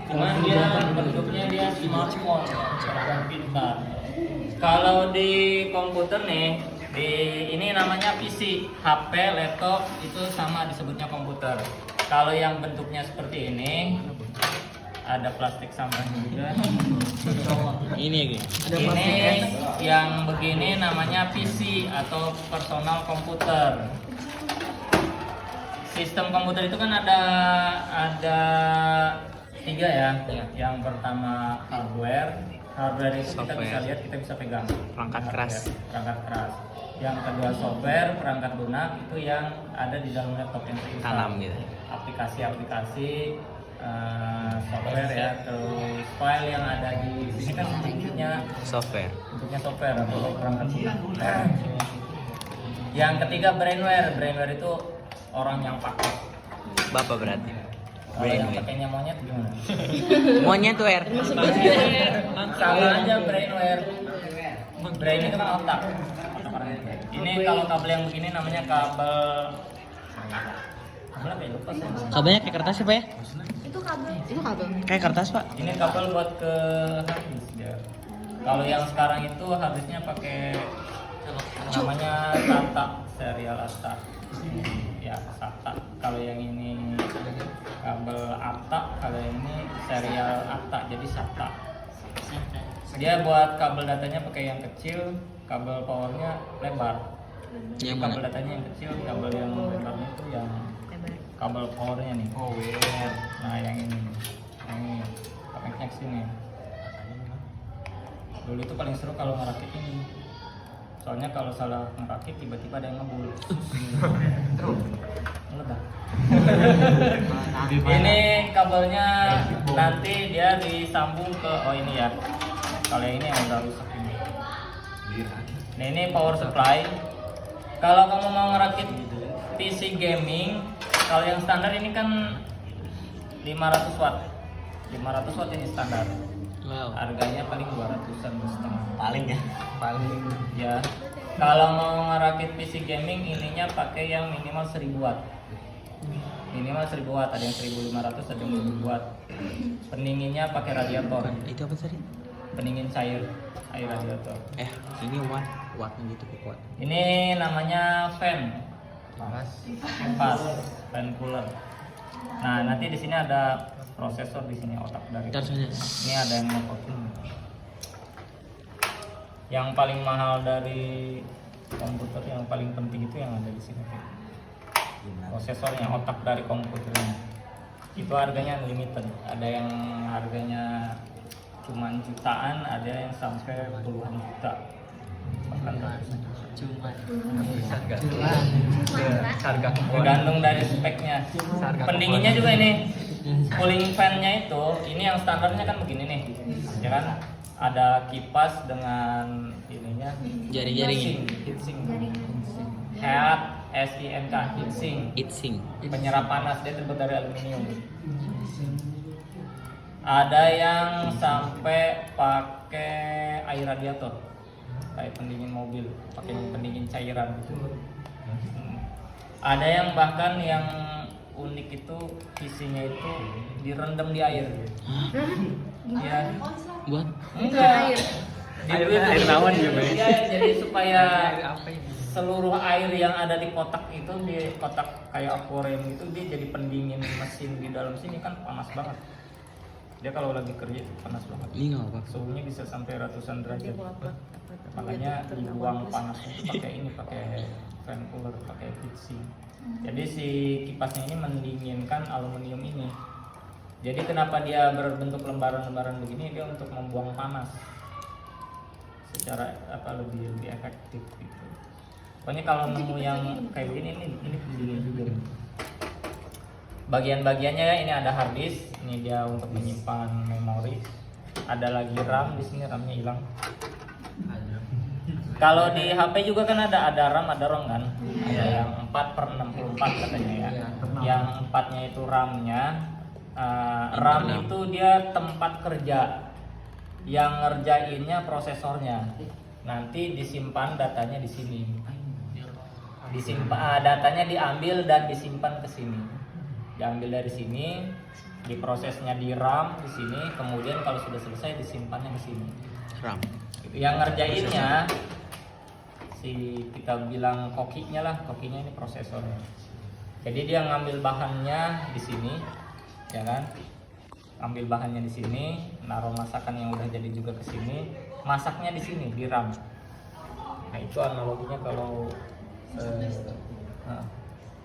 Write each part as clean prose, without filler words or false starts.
Cuman dia bentuknya dia smartphone, telepon pintar. Kalau di komputer nih, di ini namanya PC, HP, laptop itu sama disebutnya komputer. Kalau yang bentuknya seperti ini, ada plastik sampahnya juga. Ini ya, Ini yang begini namanya PC atau personal komputer. Sistem komputer itu kan ada tiga ya. Yang pertama hardware. Hardware itu kita bisa lihat, kita bisa pegang. Perangkat keras. Perangkat keras. Yang kedua software, perangkat lunak itu yang ada di dalam laptop yang kita Tanam gitu. Aplikasi-aplikasi software ya, terus file yang ada di sini kan bentuknya Software. atau perangkat lunak. Yang ketiga brainware itu orang yang pakai. Bapak berarti. Kalau yang Brainware. pakainya monyet gimana? Monyet tuh R. Sama aja brainware. Brain itu kan otak. Ini kalau kabel yang begini namanya kabel apa ya, lupa saya. Kabelnya kayak kertas ya, Pak ya? Itu kabel. Kayak kertas, Pak. Ini kabel buat ke harddisk ya. Kalau yang sekarang itu harusnya pakai namanya SATA, serial ATA. Ya, SATA. Kalau yang ini kabel ATA, kalau yang ini serial ATA, jadi SATA. Dia buat kabel datanya pakai yang kecil, kabel powernya lebar. Yang Kabel mana? datanya yang kecil, kabel yang lebarnya itu yang kabel powernya nih. Nah yang ini pakai sini. Dulu itu paling seru kalau ngerakit ini. Soalnya kalau salah ngerakit tiba-tiba ada yang ngebul. Meledak. Ini kabelnya nanti dia disambung ke ini ya. Kalau yang ini yang udah rusak ini. Nah ini power supply. Kalau kamu mau ngerakit PC gaming, kalau yang standar ini kan 500 watt. 500 watt ini standar. Wow. Harganya paling 200-an setengah. Paling ya. Ya. Kalau mau ngerakit PC gaming ininya pakai yang minimal 1000 watt. Minimal 1000 watt, ada yang 1500, ada yang 1000 watt. Pendinginnya pakai radiator. Itu apa tadi? Pendingin cair, air radiator. Ini wattnya gitu kuat. Ini namanya fan. Kipas, fan cooler. Nah, nanti di sini ada prosesor di sini, otak dari. Ini ada yang ngecoating. Yang paling mahal dari komputer, yang paling penting itu yang ada di sini. Prosesornya, otak dari komputernya. Itu harganya unlimited. Ada yang harganya cuman jutaan, ada yang sampai puluhan juta. Bahkan ratusan juta. Harga. Tergantung dari speknya. Pendinginnya juga ini. Cooling fan-nya itu, ini yang standarnya kan begini nih. Ya kan? Ada kipas dengan ininya Jaring-jaring. heatsink. Heat SINK heatsink. Heatsink. Penyerap panas, dia terbuat dari aluminium. Ada yang sampai pakai air radiator, kayak pendingin mobil, pakai pendingin cairan gitu. Ada yang bahkan yang unik itu isinya itu direndam di air. Ya, Buat enggak. Air tawon ya, Bay? Iya, jadi supaya seluruh air yang ada di kotak itu, di kotak kayak akuarium itu, dia jadi pendingin mesin di dalam sini kan panas banget. Dia kalau lagi kerja itu panas banget. ini nggak apa? Suhunya bisa sampai ratusan derajat. Makanya dibuang panasnya itu pakai ini, pakai fan cooler, pakai heatsink. Jadi si kipasnya ini mendinginkan aluminium ini. Jadi kenapa dia berbentuk lembaran-lembaran begini? Dia untuk membuang panas secara lebih efektif gitu. Pokoknya kalau nemu yang kayak begini ini pendingin juga. Bagian-bagiannya ya, ini ada hard disk, ini dia untuk menyimpan memori. Ada lagi RAM, di sini RAM-nya hilang. Kalau di HP juga kan ada RAM, ada ROM kan. Ada yang 4/64 katanya ya. Yang 4-nya itu RAM-nya. RAM itu dia tempat kerja. Yang ngerjainnya prosesornya. Nanti disimpan datanya di sini. Datanya diambil dan disimpan ke sini. Diambil dari sini, diprosesnya di RAM di sini, kemudian kalau sudah selesai disimpannya di sini. RAM. Yang ngerjainnya si kita bilang kokinya lah, kokinya ini prosesornya. Jadi dia ngambil bahannya di sini, ya kan? Ambil bahannya di sini, naruh masakan yang udah jadi juga ke sini, masaknya di sini di RAM. Nah itu analoginya kalau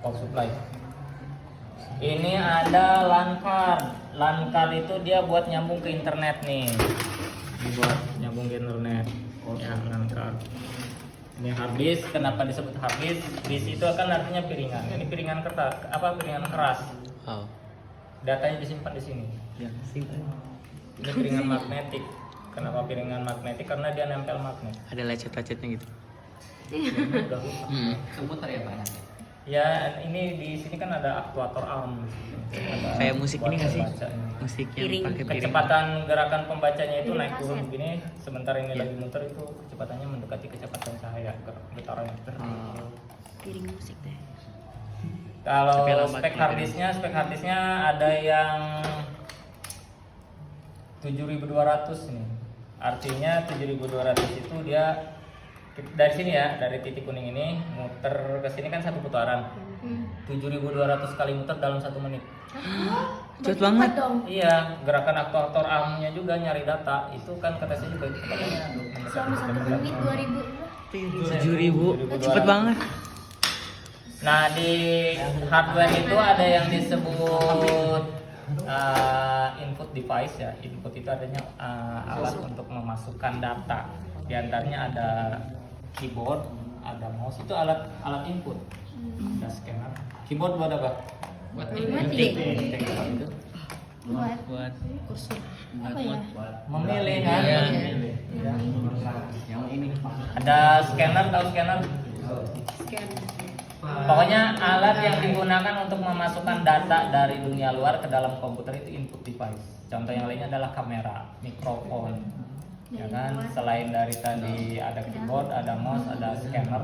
power supply. Ini ada LAN card. LAN card itu dia buat nyambung ke internet nih. Buat nyambung ke internet. Ya, LAN card. Ini hard disk. Kenapa disebut hard disk? Disk itu kan artinya piringan. Ini piringan kertas, piringan keras. Oh. Datanya disimpan di sini. Ya, simpan. Ini piringan magnetik. Kenapa piringan magnetik? Karena dia nempel magnet. Ada lecet-lecetnya gitu. Udah rusak. Semutar ya banyak. Ya, ini di sini kan ada aktuator arm. Ada Kayak musik ini nggak sih? pembacanya. Musik yang Piring. pakai piring. Kecepatan gerakan pembacanya itu Piring naik turun kaset. begini, sementara ini Iya. lagi muter itu kecepatannya mendekati kecepatan cahaya getarannya. Oh. Piring musik deh. Kalau Tapi lambat spek harddisknya ada yang 7.200 nih. Artinya 7.200 itu dia dari sini ya, dari titik kuning ini muter ke sini kan satu putaran. 7.200 kali muter dalam 1 menit. Cepet banget. Iya. Iya, gerakan aktuator armnya juga nyari data itu kan kata saya juga kecepatannya Selama 1 menit 2.000. 7.000. Cepet banget. Nah di hardware itu ada yang disebut input device ya. Input itu adanya alat untuk memasukkan data. Di antaranya ada keyboard, ada mouse, itu alat input. Ada scanner. Keyboard buat apa? Buat Ngetik. ngetik. Itu. Buat Kursor. Apa ya? Memilih kan? Iya. Yang ini. Ada scanner, tahu scanner? Scan. Pokoknya alat yang digunakan untuk memasukkan data dari dunia luar ke dalam komputer itu input device. Contoh yang lainnya adalah kamera, mikrofon, ya kan. Selain dari tadi ada keyboard, ada mouse, ada scanner.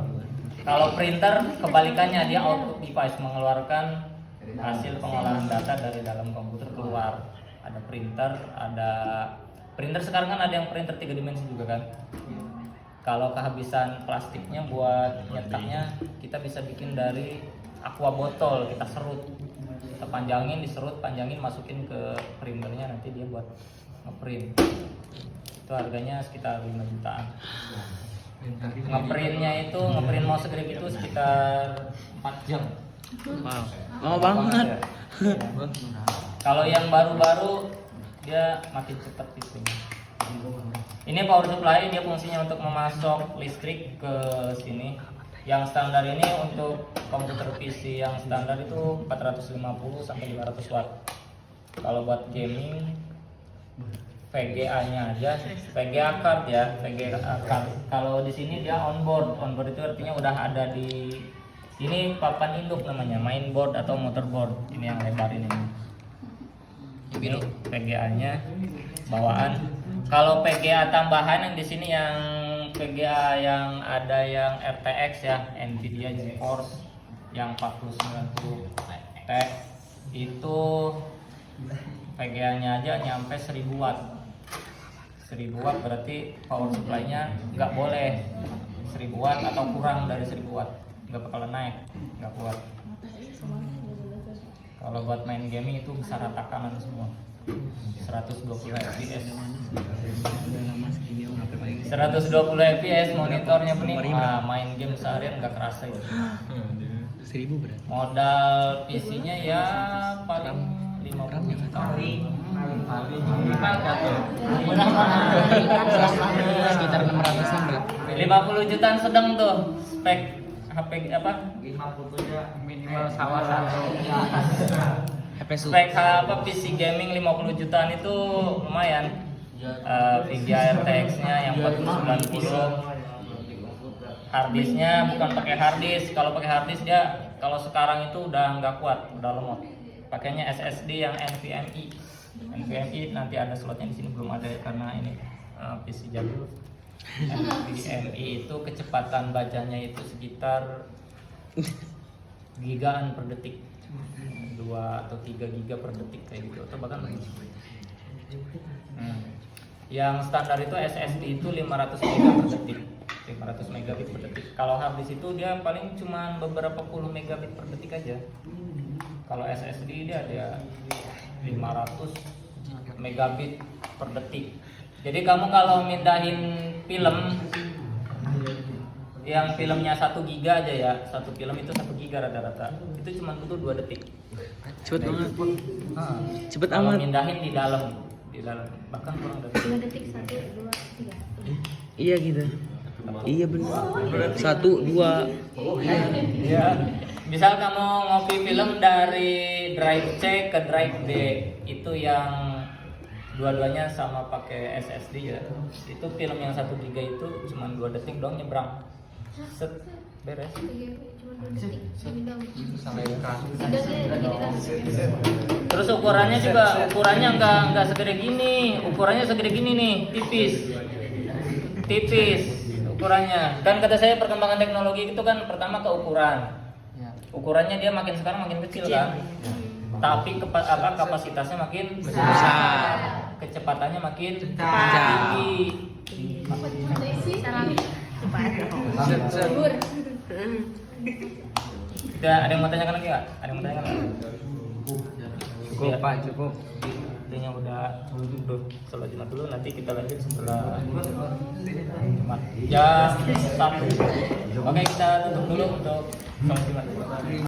Kalau printer kebalikannya, dia output device, mengeluarkan hasil pengolahan data dari dalam komputer keluar. Ada printer sekarang kan ada yang printer 3 dimensi juga kan. Kalau kehabisan plastiknya buat nyetaknya, kita bisa bikin dari aqua botol, kita serut, kita panjangin, masukin ke printernya, nanti dia buat ngeprint. Itu harganya sekitar 5 jutaan. Ngeprint mouse segede itu sekitar 4 jam. wow. Mau banget. Kalau yang baru-baru dia makin cepat gitu. Ini power supply, dia fungsinya untuk memasok listrik ke sini. Yang standar ini untuk komputer PC yang standar itu 450 sampai 500 watt. Kalau buat gaming VGA-nya aja, VGA card ya, VGA card. Kalau di sini dia onboard. Onboard itu artinya udah ada di ini papan induk namanya, mainboard atau motherboard. Ini yang lebar ini. Ini VGA-nya bawaan. Kalau VGA tambahan yang di sini yang VGA yang ada yang RTX ya, Nvidia GeForce yang 4090 T itu VGA-nya aja nyampe 1000 watt. 1000 watt berarti power supply-nya nggak boleh 1000 watt atau kurang dari 1000 watt, nggak bakalan naik, nggak kuat. Kalau buat main gaming itu bisa rata kanan semua. 120 fps 120 fps monitornya pening. Main game seharian nggak kerasa itu. 1000 berarti. Modal PC-nya ya paling 50 juta. Sekitar 600-an berarti. 50 jutaan sedang tuh spek HP apa? Minimal sawah satu. HP Spek PC gaming 50 jutaan itu lumayan. VGA RTX-nya yang 4090. Harddisknya bukan pakai harddisk. Kalau pakai harddisk dia kalau sekarang itu udah nggak kuat, udah lemot. Pakainya SSD yang NVMe. NVMe nanti ada slotnya di sini, belum ada karena ini PC jadul. NVMe itu kecepatan bacanya itu sekitar gigaan per detik. 2 atau 3 giga per detik kayak gitu atau bahkan lebih. Yang standar itu SSD itu 500 mega per detik. 500 megabit per detik. Kalau hard disk itu dia paling cuma beberapa puluh megabit per detik aja. Kalau SSD dia ada 500 megabit per detik. Jadi kamu kalau mindahin film yang filmnya 1 giga aja ya, satu film itu 1 giga rata-rata. Itu cuma butuh 2 detik. Cepet banget. Cepet Kalau amat. mindahin di dalam bahkan kurang dari 5 detik 1, 2, 3. Iya gitu. Iya benar. 1, 2. Ya, misal kamu ngopi film dari drive C ke drive D, itu yang dua-duanya sama pakai SSD ya. Itu film yang 1 giga itu cuma 2 detik doang nyebrang. Set, beres. Cuma 2 detik. Terus ukurannya juga nggak segede gini, ukurannya segede gini nih, tipis ukurannya. Kan kata saya perkembangan teknologi itu kan pertama ke ukuran. Ukurannya dia makin sekarang makin kecil kan, tapi kapasitasnya makin besar, kecepatannya makin tinggi. Udah, ada yang mau tanyakan lagi nggak? Ada yang mau tanyakan nggak? Cukup Pak, cukup. Intinya udah sholat Jumat dulu, nanti kita lanjut setelah Jumat jam 1. Oke, kita tutup dulu untuk sholat Jumat.